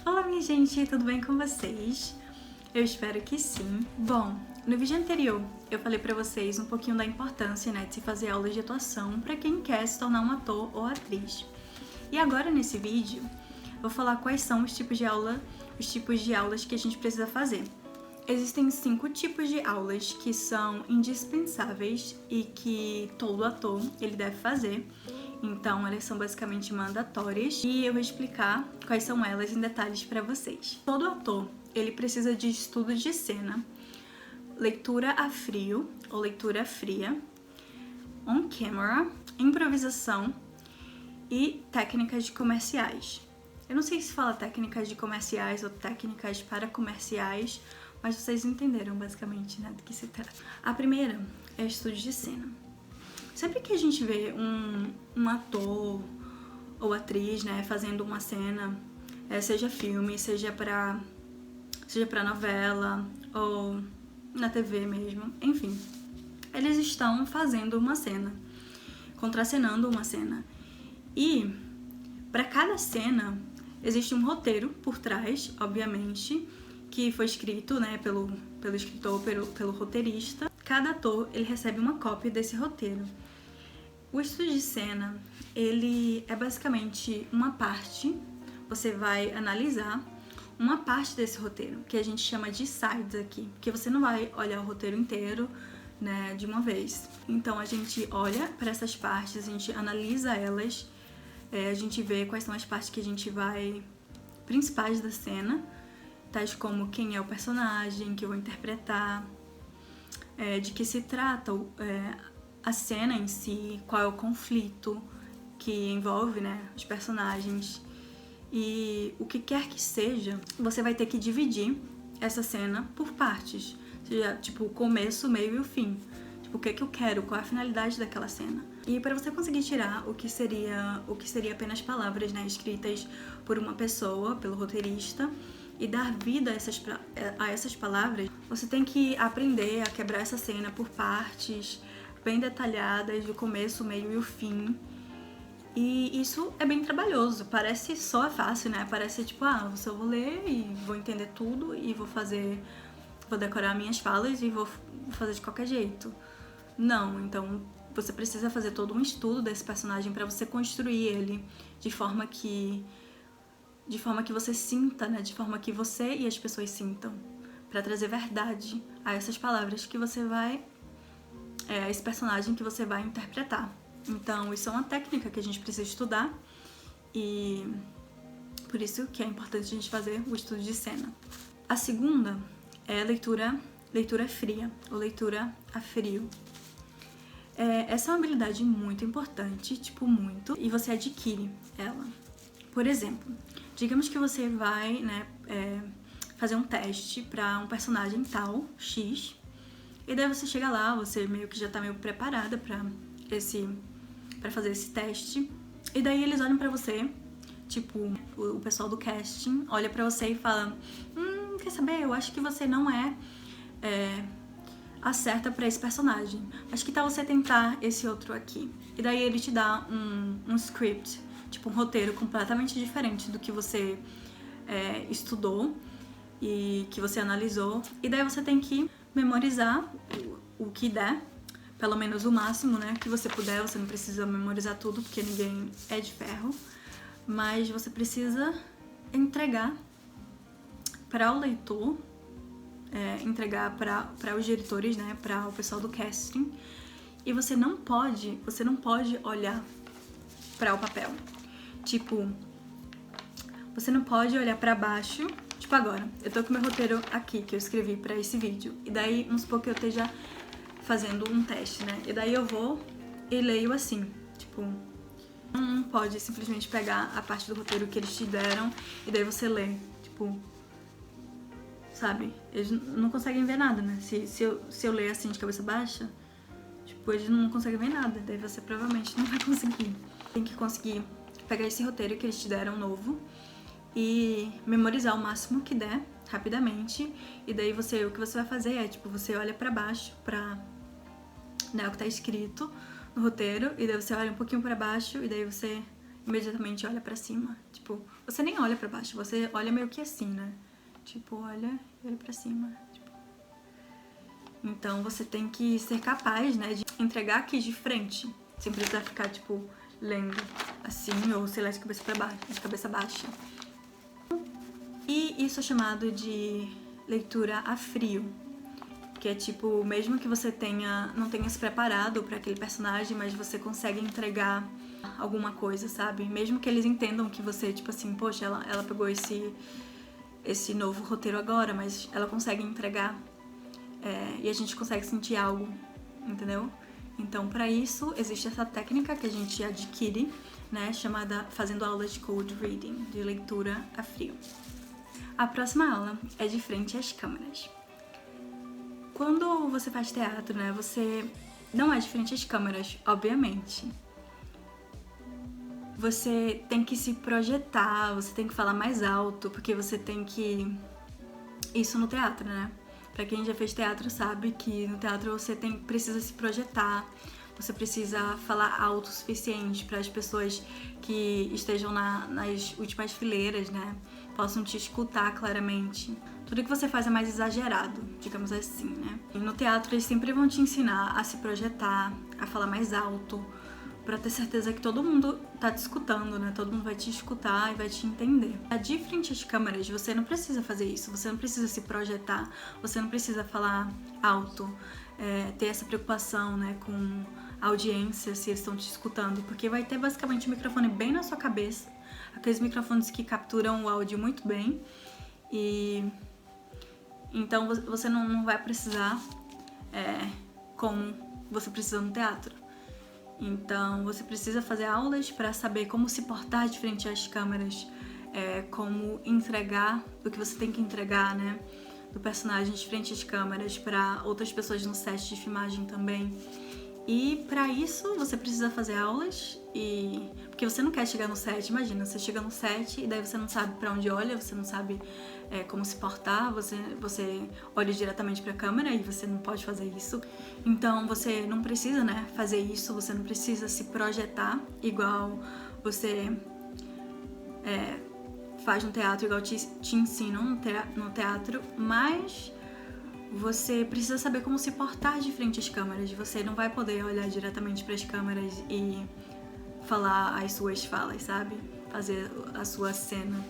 Olá minha gente, tudo bem com vocês? Eu espero que sim. Bom, no vídeo anterior eu falei pra vocês um pouquinho da importância, de se fazer aulas de atuação pra quem quer se tornar um ator ou atriz. E agora nesse vídeo eu vou falar quais são os tipos de aulas que a gente precisa fazer. Existem 5 tipos de aulas que são indispensáveis e que todo ator ele deve fazer. Então, elas são basicamente mandatórias e eu vou explicar quais são elas em detalhes para vocês. Todo ator, ele precisa de estudo de cena, leitura a frio ou leitura fria, on camera, improvisação e técnicas de comerciais. Eu não sei se fala técnicas de comerciais ou técnicas para comerciais, mas vocês entenderam basicamente, do que se trata. A primeira é estudo de cena. Sempre que a gente vê um ator ou atriz, fazendo uma cena, seja filme, seja pra novela ou na TV mesmo, enfim, eles estão fazendo uma cena, contracenando uma cena. E para cada cena existe um roteiro por trás, obviamente, que foi escrito, pelo escritor, pelo roteirista. Cada ator ele recebe uma cópia desse roteiro. O estudo de cena, ele é basicamente uma parte, você vai analisar uma parte desse roteiro, que a gente chama de sides aqui, porque você não vai olhar o roteiro inteiro, de uma vez. Então a gente olha para essas partes, a gente analisa elas, a gente vê quais são as partes que a gente vai, principais da cena, tais como quem é o personagem que eu vou interpretar, de que se trata a cena em si, qual é o conflito que envolve, os personagens. E o que quer que seja, você vai ter que dividir essa cena por partes. Ou seja, tipo, o começo, o meio e o fim. Tipo, o que eu quero, qual é a finalidade daquela cena. E para você conseguir tirar o que seria apenas palavras, escritas por uma pessoa, pelo roteirista, e dar vida a essas palavras, você tem que aprender a quebrar essa cena por partes bem detalhadas, do começo, o meio e o fim. E isso é bem trabalhoso, parece só fácil, Parece tipo, eu vou ler e vou entender tudo e vou decorar minhas falas e vou fazer de qualquer jeito. Não, então você precisa fazer todo um estudo desse personagem para você construir ele de forma que você sinta, de forma que você e as pessoas sintam, para trazer verdade a essas palavras que você vai, esse personagem que você vai interpretar. Então, isso é uma técnica que a gente precisa estudar e por isso que é importante a gente fazer o estudo de cena. A segunda é leitura fria ou leitura a frio. Essa é uma habilidade muito importante, muito, e você adquire ela. Por exemplo, digamos que você vai, fazer um teste para um personagem tal, X, e daí você chega lá, você meio que já tá meio preparada para fazer esse teste, e daí eles olham pra você, o pessoal do casting olha pra você e fala: quer saber, eu acho que você não acerta pra esse personagem, acho que tal você tentar esse outro aqui. E daí ele te dá um script, um roteiro completamente diferente do que você estudou e que você analisou, e daí você tem que memorizar o que der, pelo menos o máximo, que você puder. Você não precisa memorizar tudo, porque ninguém é de ferro, mas você precisa entregar para o leitor, entregar para os diretores, para o pessoal do casting, e você não pode olhar para o papel. Você não pode olhar para baixo. Agora, eu tô com meu roteiro aqui, que eu escrevi pra esse vídeo, e daí, vamos supor que eu esteja fazendo um teste, e daí eu vou e leio assim, não pode simplesmente pegar a parte do roteiro que eles te deram e daí você lê, sabe? Eles não conseguem ver nada, Se eu ler assim de cabeça baixa, eles não conseguem ver nada, daí você provavelmente não vai conseguir. Tem que conseguir pegar esse roteiro que eles te deram novo e memorizar o máximo que der, rapidamente, e daí o que você vai fazer é, você olha pra baixo, o que tá escrito no roteiro, e daí você olha um pouquinho pra baixo, e daí você imediatamente olha pra cima. Tipo, você nem olha pra baixo, você olha meio que assim, né? Tipo, olha e olha pra cima. Tipo. Então você tem que ser capaz, né, de entregar aqui de frente, sem precisar ficar, tipo, lendo assim, ou sei lá, de cabeça pra baixo, de cabeça baixa. E isso é chamado de leitura a frio. Que é tipo, mesmo que você não tenha se preparado para aquele personagem, mas você consegue entregar alguma coisa, sabe? Mesmo que eles entendam que você, tipo assim, poxa, ela pegou esse novo roteiro agora, mas ela consegue entregar e a gente consegue sentir algo, entendeu? Então, para isso, existe essa técnica que a gente adquire, né, chamada fazendo aulas de cold reading, de leitura a frio. A próxima aula é de frente às câmeras. Quando você faz teatro, né, você não é de frente às câmeras, obviamente. Você tem que se projetar, você tem que falar mais alto, porque você tem que... Isso no teatro, né? Pra quem já fez teatro sabe que no teatro você precisa se projetar, você precisa falar alto o suficiente para as pessoas que estejam nas últimas fileiras, né, possam te escutar claramente. Tudo que você faz é mais exagerado, digamos assim, né? E no teatro eles sempre vão te ensinar a se projetar, a falar mais alto, pra ter certeza que todo mundo tá te escutando, né? Todo mundo vai te escutar e vai te entender. De frente às câmeras, você não precisa fazer isso, você não precisa se projetar, você não precisa falar alto, ter essa preocupação, né, com a audiência, se eles estão te escutando, porque vai ter basicamente um microfone bem na sua cabeça, aqueles microfones que capturam o áudio muito bem, e então você não vai precisar como você precisa no teatro. Então você precisa fazer aulas para saber como se portar de frente às câmeras, como entregar o que você tem que entregar, né, do personagem de frente às câmeras para outras pessoas no set de filmagem também. E para isso você precisa fazer aulas, porque você não quer chegar no set, imagina, você chega no set e daí você não sabe para onde olha, você não sabe como se portar, você olha diretamente para a câmera e você não pode fazer isso. Então você não precisa, né, fazer isso, você não precisa se projetar igual você faz no teatro, igual te ensinam no teatro, mas você precisa saber como se portar de frente às câmeras. Você não vai poder olhar diretamente para as câmeras e falar as suas falas, sabe? Fazer a sua cena.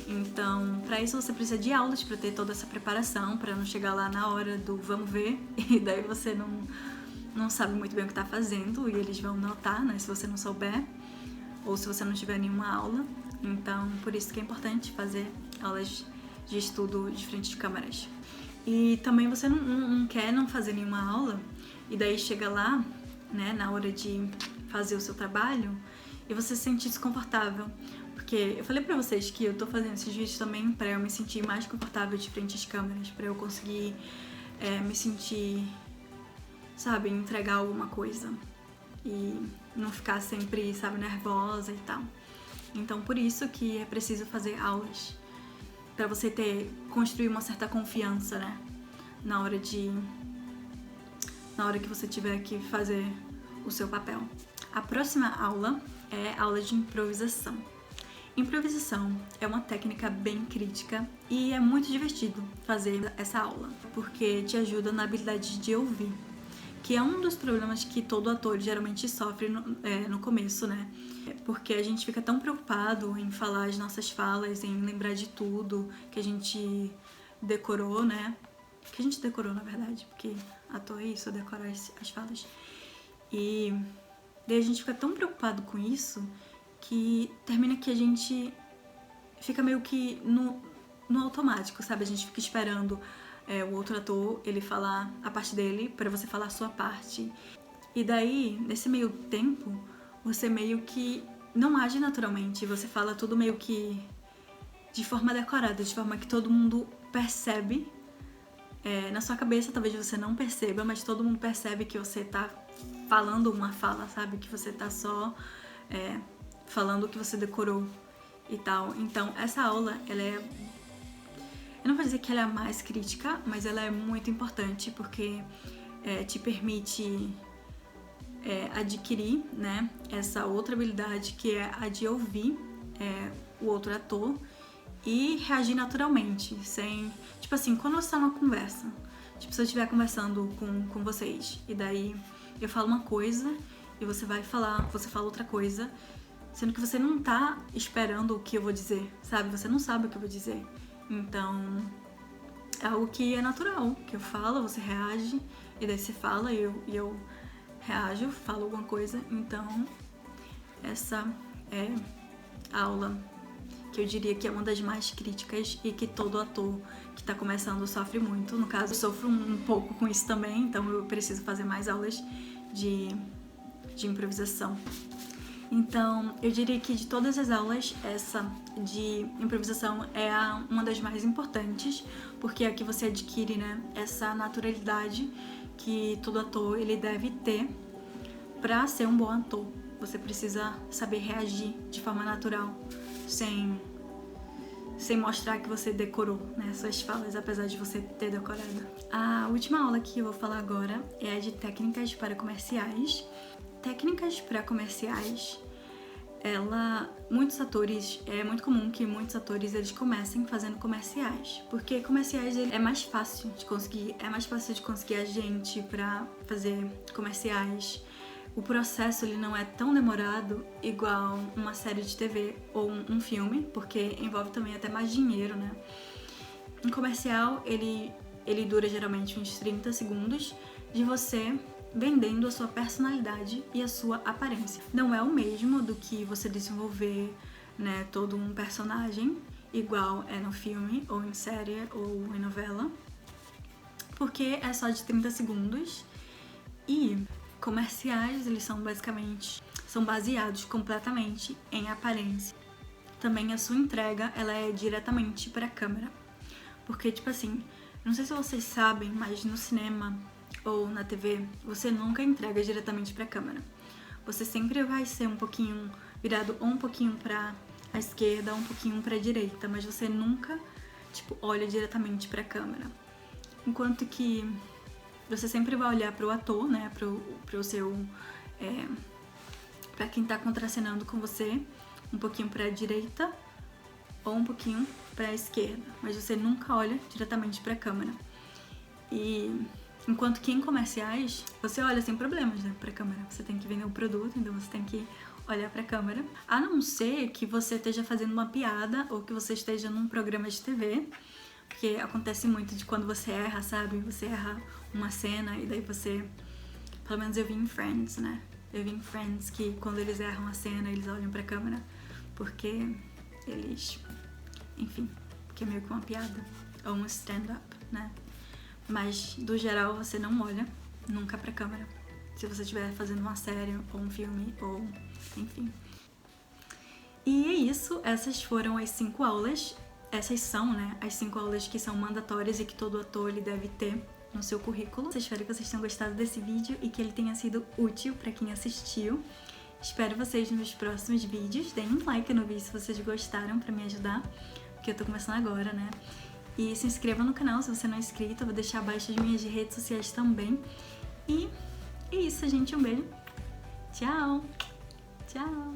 Então, para isso você precisa de aulas para ter toda essa preparação, para não chegar lá na hora do vamos ver e daí você não sabe muito bem o que tá fazendo e eles vão notar, né, se você não souber ou se você não tiver nenhuma aula. Então, por isso que é importante fazer aulas de estudo de frente de câmeras. E também você não quer não fazer nenhuma aula e daí chega lá, né, na hora de fazer o seu trabalho e você se sente desconfortável. Porque eu falei pra vocês que eu tô fazendo esses vídeos também pra eu me sentir mais confortável de frente às câmeras, pra eu conseguir me sentir, sabe, entregar alguma coisa e não ficar sempre, sabe, nervosa e tal. Então por isso que é preciso fazer aulas, pra você construir uma certa confiança, né, na hora que você tiver que fazer o seu papel. A próxima aula é a aula de improvisação. Improvisação é uma técnica bem crítica e é muito divertido fazer essa aula, porque te ajuda na habilidade de ouvir, que é um dos problemas que todo ator geralmente sofre no começo, né? Porque a gente fica tão preocupado em falar as nossas falas, em lembrar de tudo que a gente decorou, né? Que a gente decorou, na verdade, porque ator é isso, decorar as falas. E daí a gente fica tão preocupado com isso que termina que a gente fica meio que no automático, sabe? A gente fica esperando o outro ator, ele falar a parte dele pra você falar a sua parte. E daí, nesse meio tempo, você meio que não age naturalmente. Você fala tudo meio que de forma decorada, de forma que todo mundo percebe. Na sua cabeça talvez você não perceba, mas todo mundo percebe que você tá falando uma fala, sabe? Que você tá só falando o que você decorou e tal. Então, essa aula, ela é... Eu não vou dizer que ela é a mais crítica, mas ela é muito importante porque te permite adquirir, né, essa outra habilidade que é a de ouvir o outro ator e reagir naturalmente, sem... Tipo assim, quando você tá numa conversa, tipo, se eu estiver conversando com vocês e daí eu falo uma coisa e você fala outra coisa, sendo que você não tá esperando o que eu vou dizer, sabe? Você não sabe o que eu vou dizer. Então, é algo que é natural, que eu falo, você reage, e daí você fala e eu reajo, falo alguma coisa. Então, essa é a aula que eu diria que é uma das mais críticas e que todo ator que tá começando sofre muito. No caso, eu sofro um pouco com isso também, então eu preciso fazer mais aulas de improvisação. Então, eu diria que de todas as aulas, essa de improvisação é uma das mais importantes, porque é que você adquire, né, essa naturalidade que todo ator ele deve ter para ser um bom ator. Você precisa saber reagir de forma natural, sem mostrar que você decorou, né, suas falas, apesar de você ter decorado. A última aula que eu vou falar agora é a de técnicas para comerciais. Técnicas para comerciais, muitos atores, é muito comum que muitos atores eles comecem fazendo comerciais, porque comerciais é mais fácil de conseguir, agente para fazer comerciais. O processo ele não é tão demorado igual uma série de TV ou um filme, porque envolve também até mais dinheiro, né? Um comercial, ele dura geralmente uns 30 segundos de você vendendo a sua personalidade e a sua aparência. Não é o mesmo do que você desenvolver, né, todo um personagem igual é no filme, ou em série, ou em novela, porque é só de 30 segundos e comerciais, eles são baseados completamente em aparência. Também a sua entrega, ela é diretamente para a câmera. Porque, tipo assim, não sei se vocês sabem, mas no cinema ou na TV, você nunca entrega diretamente para a câmera. Você sempre vai ser um pouquinho virado ou um pouquinho para a esquerda ou um pouquinho para a direita, mas você nunca, tipo, olha diretamente para a câmera. Enquanto que você sempre vai olhar pro ator, né, pro seu... pra quem tá contracenando com você, um pouquinho pra direita ou um pouquinho pra esquerda, mas você nunca olha diretamente pra câmera. E enquanto que em comerciais, você olha sem problemas, né, pra câmera. Você tem que vender um produto, então você tem que olhar pra câmera. A não ser que você esteja fazendo uma piada ou que você esteja num programa de TV, porque acontece muito de quando você erra, sabe? Você erra uma cena e daí você... Pelo menos eu vi em Friends, né? Eu vi em Friends que quando eles erram a cena, eles olham pra câmera, porque eles... Enfim, porque é meio que uma piada. Ou um stand-up, né? Mas, do geral, você não olha nunca pra câmera. Se você estiver fazendo uma série, ou um filme, ou... Enfim. E é isso. Essas foram as 5 aulas. Essas são, né, as 5 aulas que são mandatórias e que todo ator ele deve ter no seu currículo. Eu espero que vocês tenham gostado desse vídeo e que ele tenha sido útil para quem assistiu. Espero vocês nos próximos vídeos. Deem um like no vídeo se vocês gostaram para me ajudar, porque eu tô começando agora, né? E se inscreva no canal se você não é inscrito. Eu vou deixar abaixo as minhas redes sociais também. E é isso, gente. Um beijo. Tchau. Tchau.